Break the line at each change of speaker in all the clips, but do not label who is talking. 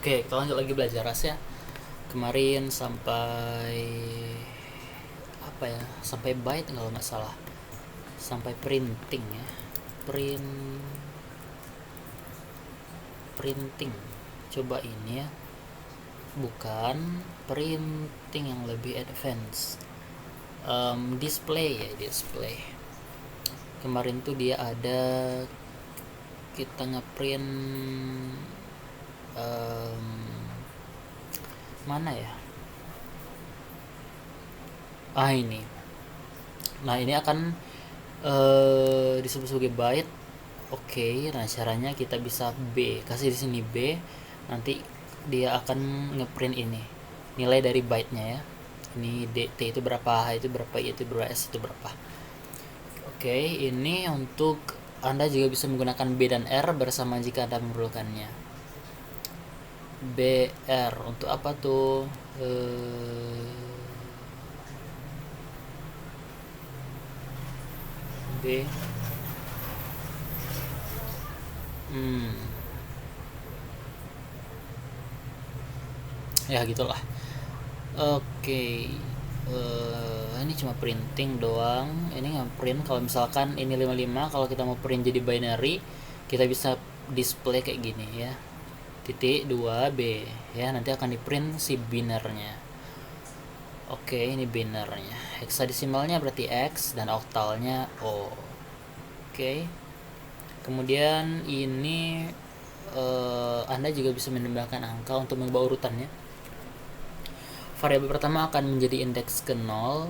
Oke, kita lanjut lagi belajar Ras ya. Kemarin sampai apa ya? Sampai byte kalau nggak salah. Sampai printing ya. Printing. Coba ini ya. Bukan printing yang lebih advance. Display ya, display. Kemarin tuh dia ada kita ngeprint mana ya? Ini. Nah, ini akan disebut sebagai byte. Oke, nah caranya kita bisa kasih di sini B, nanti dia akan ngeprint ini nilai dari byte-nya ya. Ini T itu berapa, H itu berapa, Y itu berapa, S itu berapa. Oke, ini untuk Anda juga bisa menggunakan B dan R bersama jika Anda memerlukannya. BR untuk apa tuh? B ya gitulah. Oke, ini cuma printing doang. Ini nge-print kalau misalkan ini 55, kalau kita mau print jadi binary, kita bisa display kayak gini ya. Titik 2B ya, nanti akan di print si binernya. Oke, ini binernya. Hexadesimalnya berarti X dan oktalnya O. Oke. Kemudian ini Anda juga bisa menambahkan angka untuk mengubah urutannya. Variabel pertama akan menjadi indeks ke 0,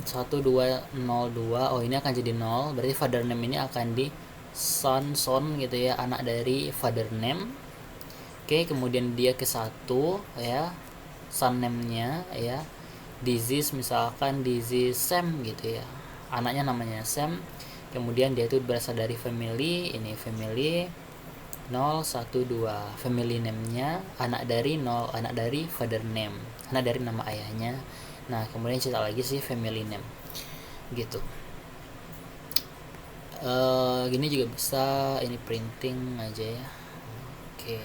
1, 2, 0, 2. Oh, ini akan jadi 0. Berarti father name ini akan di son gitu ya, anak dari father name. Oke, kemudian dia ke 1 ya, son name-nya ya. Disease misalkan disease Sam gitu ya. Anaknya namanya Sam. Kemudian dia itu berasal dari family, ini family 0, 1, 2. Family name-nya anak dari 0, anak dari father name, anak dari nama ayahnya. Nah, kemudian cetak lagi sih family name gitu. Gini juga bisa, ini printing aja ya. Oke,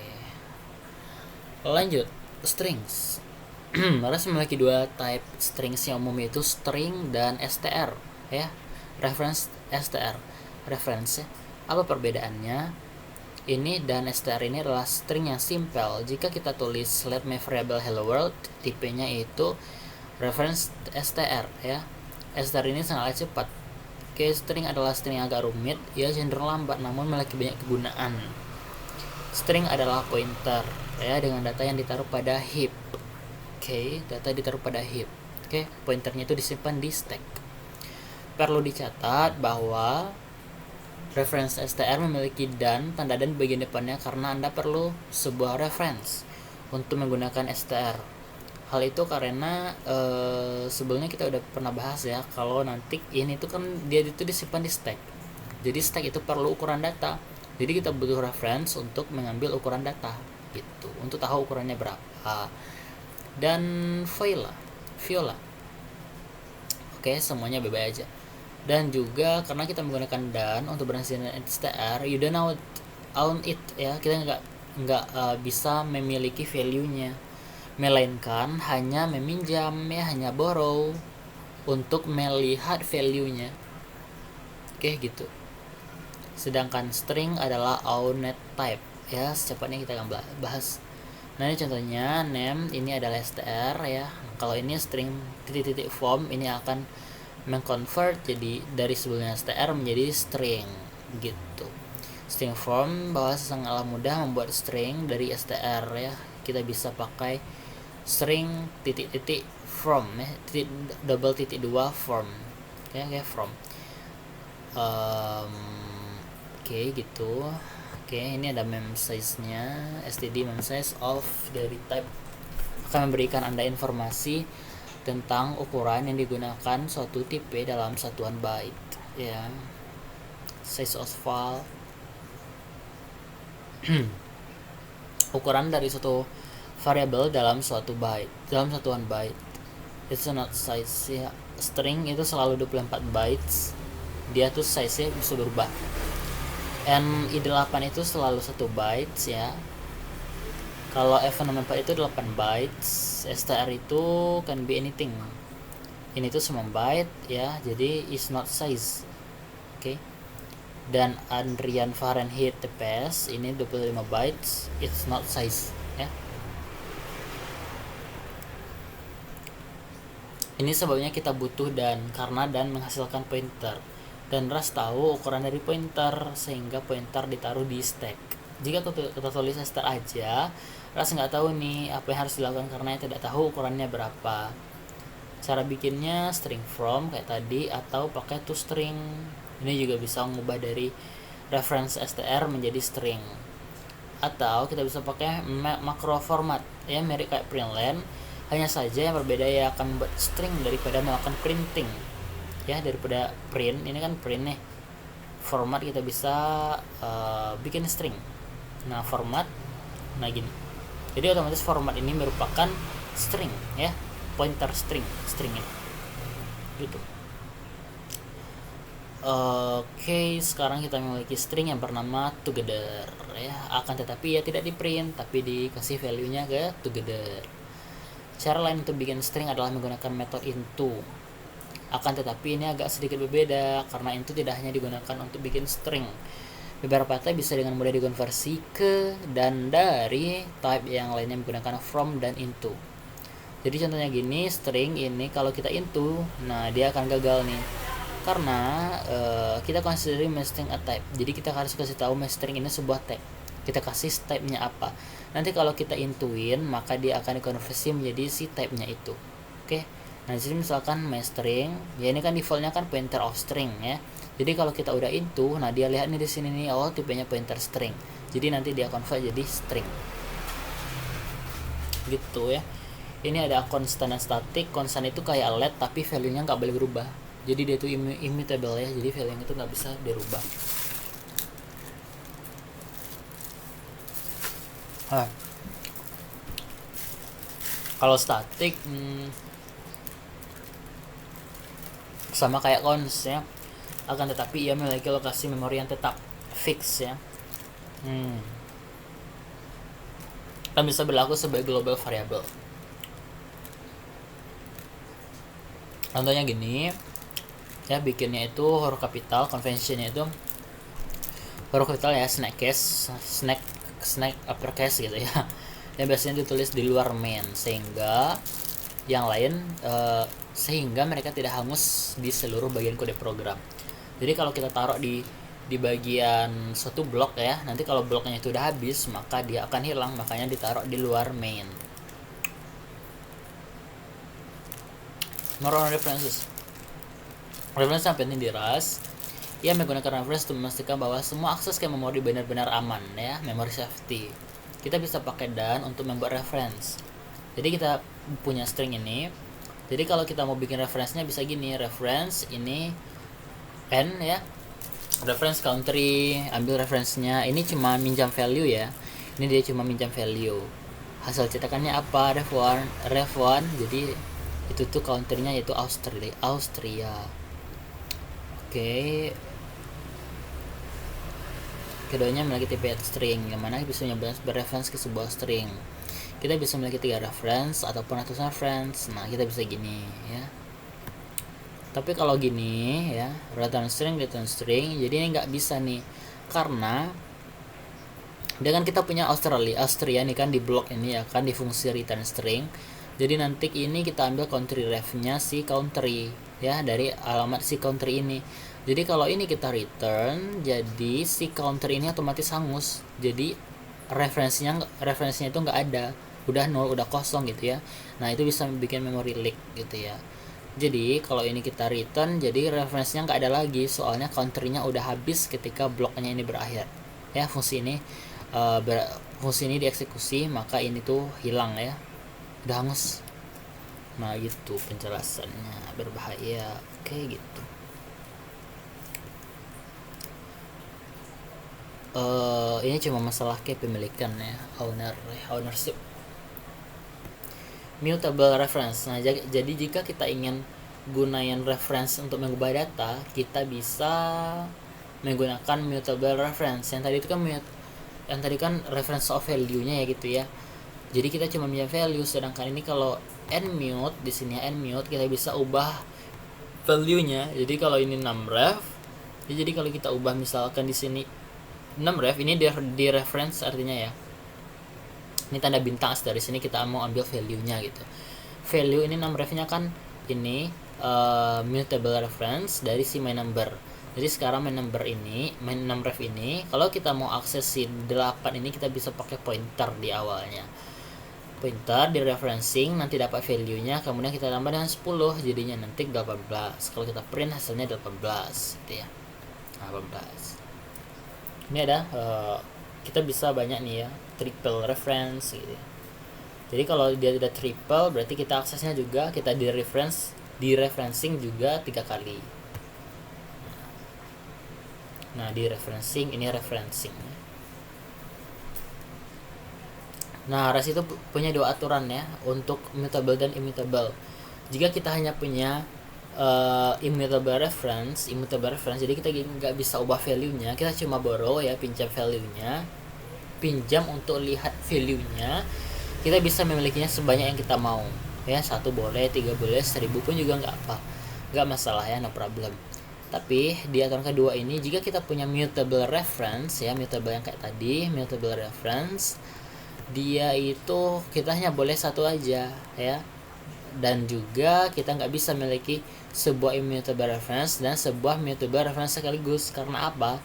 lanjut strings. Ras memiliki dua type strings yang umum, yaitu string dan str ya. Reference, str, reference ya. Apa perbedaannya? Ini dan str ini adalah string yang simple. Jika kita tulis let my variable hello world, tipenya itu reference str ya. Str ini sangat cepat. Oke, string adalah string yang agak rumit, ia cenderung lambat namun memiliki banyak kegunaan. String adalah pointer ya, dengan data yang ditaruh pada heap. Oke, data ditaruh pada heap. Oke, pointernya itu disimpan di stack. Perlu dicatat bahwa reference str memiliki dan, tanda dan bagian depannya karena Anda perlu sebuah reference untuk menggunakan str. Hal itu karena sebelumnya kita udah pernah bahas ya, kalau nanti ini tuh kan dia itu disimpan di stack. Jadi stack itu perlu ukuran data. Jadi kita butuh reference untuk mengambil ukuran data gitu, untuk tahu ukurannya berapa. Dan Viola. Oke, semuanya bebas aja. Dan juga karena kita menggunakan dan untuk berhasil str, you don't own it ya, kita nggak bisa memiliki value-nya, melainkan hanya meminjam ya, hanya borrow untuk melihat value-nya. Oke gitu. Sedangkan string adalah owned type ya, secepatnya kita akan bahas. Nah, ini contohnya name ini adalah str ya. Kalau ini string titik-titik form, ini akan mengconvert jadi dari sebelumnya str menjadi string gitu. String form bahwa sangatlah mudah membuat string dari str ya. Kita bisa pakai string titik-titik from ya, titik double titik 2 form ya, kayak from. Oke gitu. Oke, ini ada mem size-nya, std mem size of dari type akan memberikan Anda informasi tentang ukuran yang digunakan suatu tipe dalam satuan byte ya. Size of file ukuran dari suatu variabel dalam suatu byte, dalam satuan byte. It's not size ya. String itu selalu 24 bytes. Dia tuh size-nya bisa berubah. NI8 itu selalu 1 bytes ya. Kalau f64 itu 8 bytes, str itu can be anything. Ini tuh 9 byte ya, jadi is not size. Oke. Dan Adrian Fahrenheit TPS ini 25 bytes, it's not size ya. Ini sebabnya kita butuh karena menghasilkan pointer. Dan Ras tahu ukuran dari pointer sehingga pointer ditaruh di stack. Jika kita tulis str aja, Ras nggak tahu nih apa yang harus dilakukan karena tidak tahu ukurannya berapa. Cara bikinnya string from kayak tadi atau pakai toString. Ini juga bisa mengubah dari reference str menjadi string. Atau kita bisa pakai macro format ya, mirip kayak println. Hanya saja yang berbeda ya akan membuat string daripada melakukan printing ya, daripada print. Ini kan print nih, format kita bisa bikin string. Nah format, nah gini, jadi otomatis format ini merupakan string ya, pointer stringnya gitu. Oke, sekarang kita memiliki string yang bernama together ya, akan tetapi ya tidak di print tapi dikasih value nya ke together. Cara lain untuk bikin string adalah menggunakan metode into. Akan tetapi ini agak sedikit berbeda karena into tidak hanya digunakan untuk bikin string. Beberapa type bisa dengan mudah dikonversi ke dan dari type yang lainnya menggunakan from dan into. Jadi contohnya gini, string ini kalau kita into, nah dia akan gagal nih. Karena kita considering string a type. Jadi kita harus kasih tahu string ini sebuah type. Kita kasih type-nya apa. Nanti kalau kita intuin, maka dia akan dikonversi menjadi si type-nya itu. Oke. Nah, jadi misalkan string, ya ini kan defaultnya kan pointer of string ya. Jadi kalau kita udah into, nah dia lihat nih di sini nih, oh tipenya pointer string. Jadi nanti dia convert jadi string. Gitu ya. Ini ada konstan dan static. Konstan itu kayak let tapi value-nya nggak boleh berubah. Jadi dia itu immutable ya. Jadi value-nya itu nggak bisa dirubah. Kalau static sama kayak cons ya, akan tetapi ia memiliki lokasi memori yang tetap fix ya. Dan bisa berlaku sebagai global variable. Contohnya gini ya, bikinnya itu huruf kapital, conventionnya itu huruf kapital ya, snack uppercase gitu ya, yang biasanya ditulis di luar main sehingga yang lain sehingga mereka tidak hangus di seluruh bagian kode program. Jadi kalau kita taruh di bagian suatu blok ya, nanti kalau bloknya itu udah habis maka dia akan hilang, makanya ditaruh di luar main. Moral references yang penting di Rust, ia menggunakan reference untuk memastikan bahwa semua akses ke memori benar-benar aman ya, memory safety. Kita bisa pakai dan untuk membuat reference. Jadi kita punya string ini. Jadi kalau kita mau bikin reference-nya bisa gini, reference ini n ya, reference country, ambil reference-nya. Ini cuma minjam value ya. Ini dia cuma minjam value. Hasil cetakannya apa? ref1. Jadi itu tuh country-nya yaitu Austria. Oke. Keduanya memiliki tipe string, yang mana bisa berreference ke sebuah string. Kita bisa memiliki 3 reference ataupun ratusan reference. Nah, kita bisa gini ya. Tapi kalau gini ya, return string, jadi ini nggak bisa nih, karena dengan kita punya Austria nih kan di blok ini ya kan, di fungsi return string. Jadi nanti ini kita ambil country ref-nya si country ya, dari alamat si country ini. Jadi kalau ini kita return, jadi si country ini otomatis hangus. Jadi referensinya itu nggak ada, udah nol, udah kosong gitu ya. Nah itu bisa bikin memory leak gitu ya. Jadi kalau ini kita return, jadi referensinya nggak ada lagi, soalnya counternya udah habis ketika bloknya ini berakhir ya. Fungsi ini dieksekusi, maka ini tuh hilang ya, udah hangus. Nah gitu penjelasannya, berbahaya. Oke gitu. Ini cuma masalah kepemilikan ya, ownership. Mutable reference. Nah, jadi jika kita ingin gunain reference untuk mengubah data, kita bisa menggunakan mutable reference. Yang tadi kan reference of value-nya ya gitu ya. Jadi kita cuma pinjam value, sedangkan ini kalau nmute di sini ya, nmute kita bisa ubah value-nya. Jadi kalau ini 6 ref, ya jadi kalau kita ubah misalkan di sini 6 ref, ini di reference artinya ya. Ini tanda bintang, dari sini kita mau ambil value-nya gitu. Value ini 6 ref-nya kan ini mutable reference dari si main number. Jadi sekarang main 6 ref ini kalau kita mau akses si 8 ini, kita bisa pakai pointer di awalnya. Pointer di referencing, nanti dapat value-nya, kemudian kita tambah dengan 10, jadinya nanti 18. Kalau kita print hasilnya 18 gitu ya. 18. Ini ada kita bisa banyak nih ya, triple reference gitu ya. Jadi kalau dia tidak triple, berarti kita aksesnya juga, kita di referencing juga 3 kali. Nah, di referencing, ini referencing. Nah, REST itu punya 2 aturan ya, untuk mutable dan immutable. Jika kita hanya punya immutable reference, jadi kita nggak bisa ubah value-nya, kita cuma borrow ya, pinjam value-nya, pinjam untuk lihat value-nya, kita bisa memilikinya sebanyak yang kita mau ya, 1 boleh, 3 boleh, 1000 pun juga nggak masalah ya, no problem. Tapi di aturan kedua ini, jika kita punya mutable reference ya, mutable yang kayak tadi, mutable reference, dia itu kita hanya boleh 1 aja ya, dan juga kita nggak bisa memiliki sebuah immutable reference dan sebuah mutable reference sekaligus. Karena apa?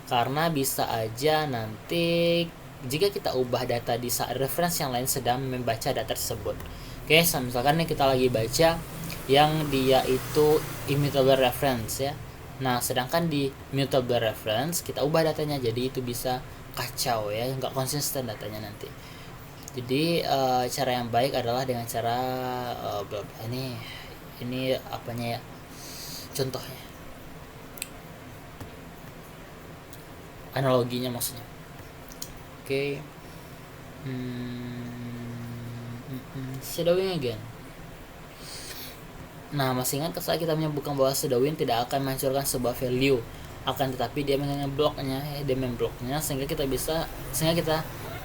Karena bisa aja nanti jika kita ubah data di saat reference yang lain sedang membaca data tersebut. Oke, misalkan nih kita lagi baca yang dia itu immutable reference ya. Nah, sedangkan di mutable reference kita ubah datanya, jadi itu bisa kacau ya, nggak konsisten datanya nanti. Jadi cara yang baik adalah dengan cara ini apanya ya, contohnya, analoginya maksudnya. Oke. Shadowing again. Nah, masih ingat saat kita menyebutkan bahwa shadowing tidak akan menghancurkan sebuah value, akan tetapi dia membloknya sehingga kita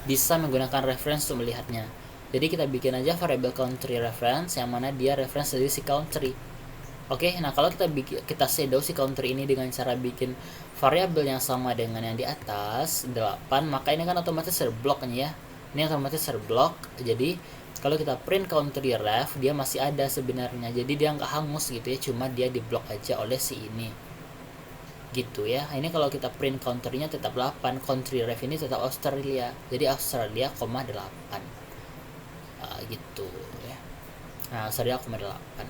bisa menggunakan reference untuk melihatnya. Jadi kita bikin aja variable country reference yang mana dia reference dari si country. Oke, nah kalau kita shadow si country ini dengan cara bikin variabel yang sama dengan yang di atas 8, maka ini kan otomatis terblok nih ya. Ini otomatis terblok. Jadi kalau kita print country ref, dia masih ada sebenarnya. Jadi dia nggak hangus gitu ya, cuma dia diblok aja oleh si ini. Gitu ya. Ini kalau kita print country-nya tetap 8, country ref ini tetap Australia. Jadi Australia, 8. Gitu ya. Nah, Australia, 8.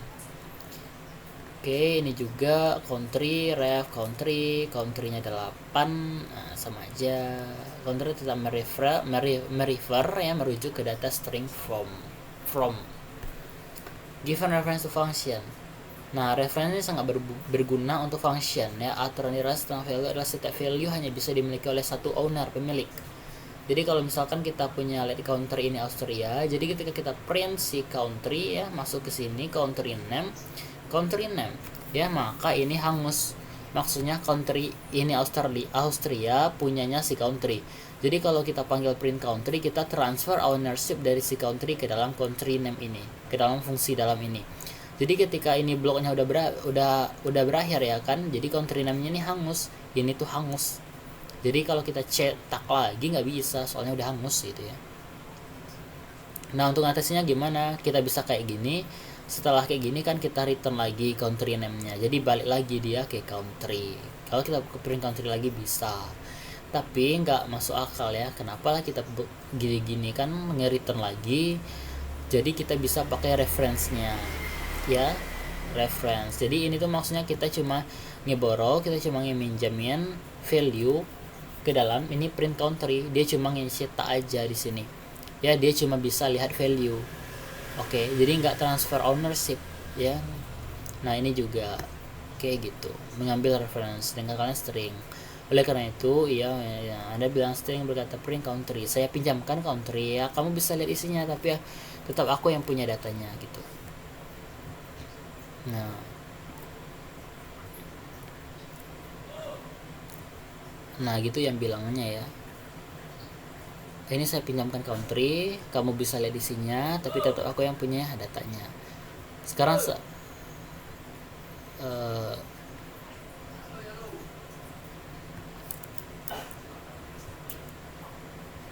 Oke, ini juga country ref, country-nya 8. Nah, sama aja. Country tetap merefer ya, merujuk ke data string from. Given reference to function. Nah, reference ini sangat berguna untuk function ya. Aturan di REST tentang value adalah setiap value hanya bisa dimiliki oleh satu owner, pemilik. Jadi kalau misalkan kita punya country ini Austria, jadi ketika kita print si country ya, masuk ke sini country name ya, maka ini hangus. Maksudnya country ini Austria punyanya si country. Jadi kalau kita panggil print country, kita transfer ownership dari si country ke dalam country name ini, ke dalam fungsi dalam ini. Jadi ketika ini bloknya udah berakhir ya kan, jadi country name-nya ini hangus, ini tuh hangus. Jadi kalau kita cetak lagi nggak bisa, soalnya udah hangus gitu ya. Nah, untuk ngatasinya gimana? Kita bisa kayak gini. Setelah kayak gini kan kita return lagi country name-nya. Jadi balik lagi dia ke country. Kalau kita print country lagi bisa. Tapi nggak masuk akal ya. Kenapa lah kita gini-gini kan nge-return lagi. Jadi kita bisa pakai reference-nya. Ya, reference. Jadi ini tuh maksudnya kita cuma kita cuma ngeminjamin value ke dalam ini print country. Dia cuma nge-cetak aja di sini. Ya, dia cuma bisa lihat value. Oke, jadi nggak transfer ownership ya. Nah, ini juga kayak gitu, mengambil reference dengan kalian string. Oleh karena itu ya, Anda bilang string berkata print country, saya pinjamkan country ya, kamu bisa lihat isinya, tapi ya tetap aku yang punya datanya gitu. Nah gitu yang bilangnya ya. ini saya pinjamkan country, kamu bisa lihat isinya, tapi tetap aku yang punya datanya. Sekarang